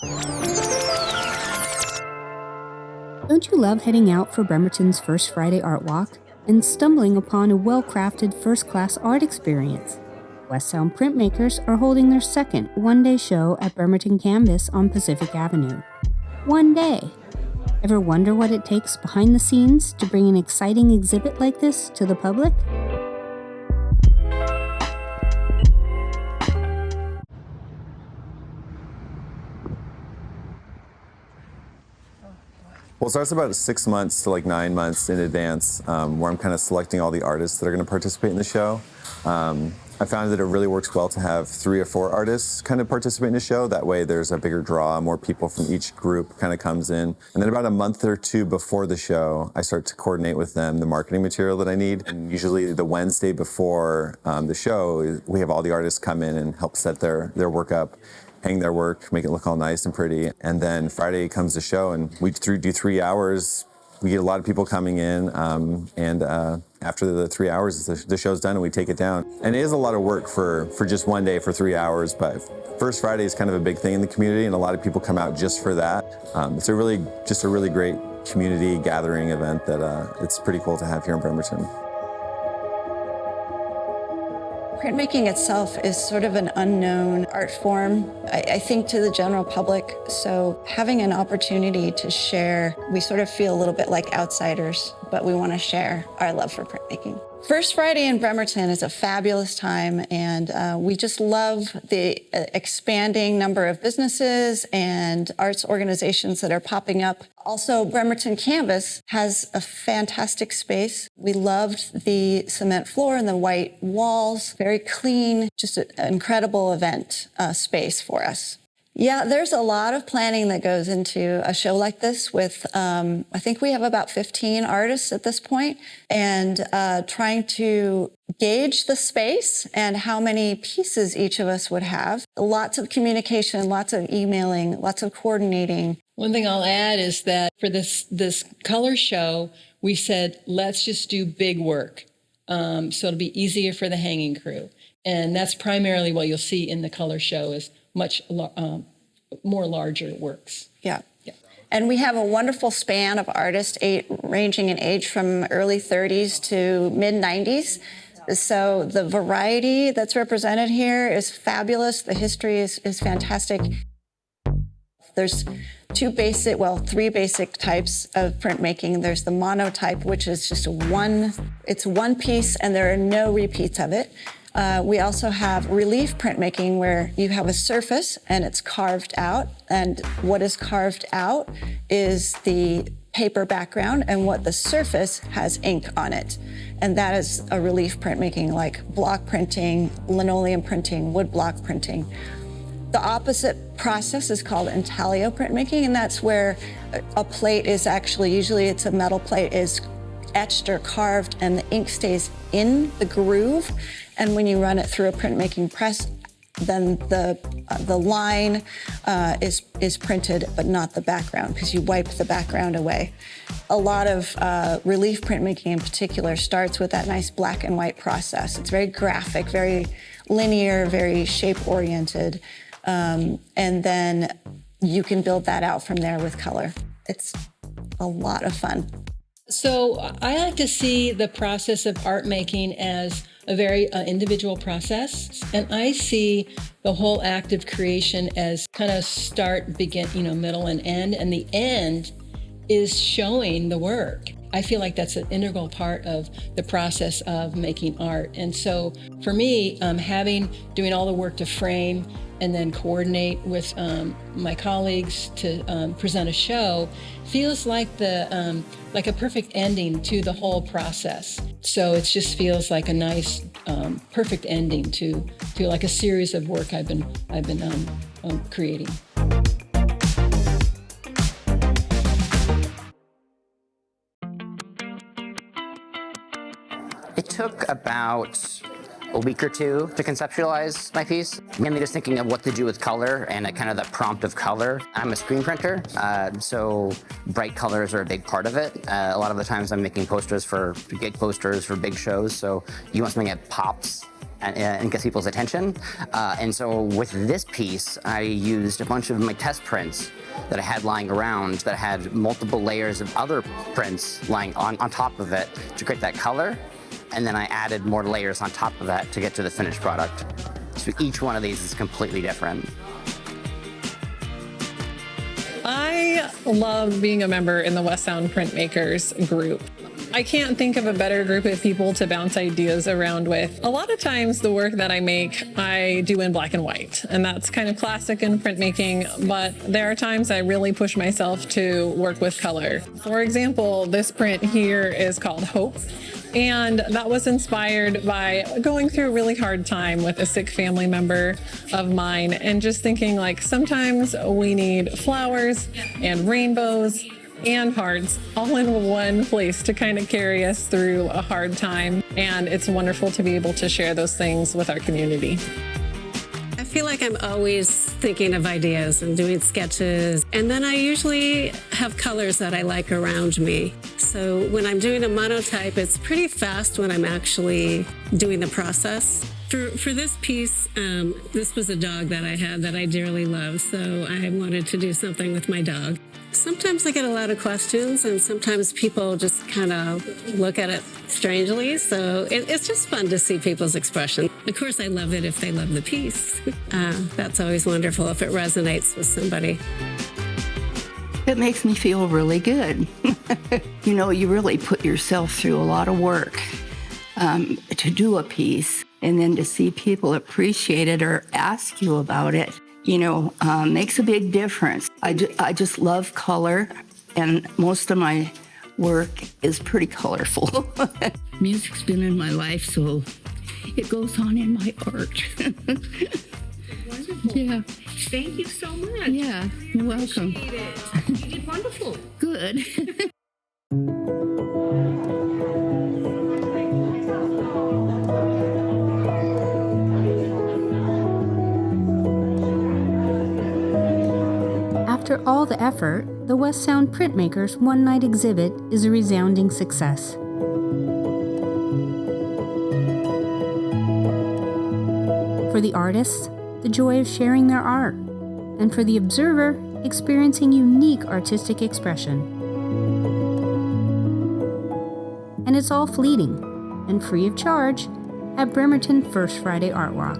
Don't you love heading out for Bremerton's First Friday Art Walk and stumbling upon a well-crafted first-class art experience? West Sound Printmakers are holding their second one-day show at Bremerton Canvas on Pacific Avenue. One day. Ever wonder what it takes behind the scenes to bring an exciting exhibit like this to the public? Well, it starts about 6 months to like 9 months in advance, where I'm kind of selecting all the artists that are going to participate in the show. I found that it really works well to have 3 or 4 artists kind of participate in the show. That way there's a bigger draw, more people from each group kind of comes in. And then about a month or 2 before the show, I start to coordinate with them the marketing material that I need. And usually the Wednesday before the show, we have all the artists come in and help set their work up, hang their work, make it look all nice and pretty. And then Friday comes the show, and we do 3 hours. We get a lot of people coming in, and after the 3 hours, the show's done and we take it down. And it is a lot of work for just one day for 3 hours, but First Friday is kind of a big thing in the community, and a lot of people come out just for that. It's a really great community gathering event that it's pretty cool to have here in Bremerton. Printmaking itself is sort of an unknown art form, I think, to the general public. So having an opportunity to share, we sort of feel a little bit like outsiders, but we want to share our love for printmaking. First Friday in Bremerton is a fabulous time, and we just love the expanding number of businesses and arts organizations that are popping up. Also, Bremerton Canvas has a fantastic space. We loved the cement floor and the white walls, very clean, just an incredible event space for us. Yeah, there's a lot of planning that goes into a show like this with, I think we have about 15 artists at this point, and trying to gauge the space and how many pieces each of us would have. Lots of communication, lots of emailing, lots of coordinating. One thing I'll add is that for this color show, we said, let's just do big work. So it'll be easier for the hanging crew. And that's primarily what you'll see in the color show is much more larger works. Yeah. And we have a wonderful span of artists, ranging in age from early 30s to mid-90s. So the variety that's represented here is fabulous. The history is fantastic. There's 3 basic types of printmaking. There's the monotype, which is just it's one piece and there are no repeats of it. We also have relief printmaking, where you have a surface and it's carved out, and what is carved out is the paper background, and what the surface has ink on it. And that is a relief printmaking, like block printing, linoleum printing, wood block printing. The opposite process is called intaglio printmaking, and that's where a plate is usually it's a metal plate, is etched or carved, and the ink stays in the groove. And when you run it through a printmaking press, then the line is printed, but not the background, because you wipe the background away. A lot of relief printmaking in particular starts with that nice black and white process. It's very graphic, very linear, very shape-oriented. And then you can build that out from there with color. It's a lot of fun. So I like to see the process of art making as a very individual process. And I see the whole act of creation as kind of start, begin, middle and end. And the end is showing the work. I feel like that's an integral part of the process of making art. And so for me, doing all the work to frame and then coordinate with my colleagues to present a show feels like like a perfect ending to the whole process. So it just feels like a nice, perfect ending to like a series of work I've been creating. It took about a week or 2 to conceptualize my piece. Mainly just thinking of what to do with color and kind of the prompt of color. I'm a screen printer, so bright colors are a big part of it. A lot of the times I'm making posters for gig posters for big shows, so you want something that pops and gets people's attention. And so with this piece, I used a bunch of my test prints that I had lying around that had multiple layers of other prints lying on top of it to create that color. And then I added more layers on top of that to get to the finished product. So each one of these is completely different. I love being a member in the West Sound Printmakers group. I can't think of a better group of people to bounce ideas around with. A lot of times the work that I make, I do in black and white, and that's kind of classic in printmaking, but there are times I really push myself to work with color. For example, this print here is called Hope, and that was inspired by going through a really hard time with a sick family member of mine and just thinking like sometimes we need flowers and rainbows and hearts all in one place to kind of carry us through a hard time. And it's wonderful to be able to share those things with our community. I feel like I'm always thinking of ideas and doing sketches. And then I usually have colors that I like around me. So when I'm doing a monotype, it's pretty fast when I'm actually doing the process. For this piece, this was a dog that I had that I dearly love. So I wanted to do something with my dog. Sometimes I get a lot of questions, and sometimes people just kind of look at it strangely. So it's just fun to see people's expression. Of course, I love it if they love the piece. That's always wonderful if it resonates with somebody. It makes me feel really good. You know, you really put yourself through a lot of work to do a piece, and then to see people appreciate it or ask you about it, you know, makes a big difference. I just love color, and most of my work is pretty colorful. Music's been in my life, so it goes on in my art. Wonderful. Yeah. Thank you so much. Yeah, you're welcome. Appreciate it. You did wonderful. Good. After all the effort, the West Sound Printmakers one-night exhibit is a resounding success. For the artists, the joy of sharing their art, and for the observer, experiencing unique artistic expression. And it's all fleeting and free of charge at Bremerton First Friday Art Walk.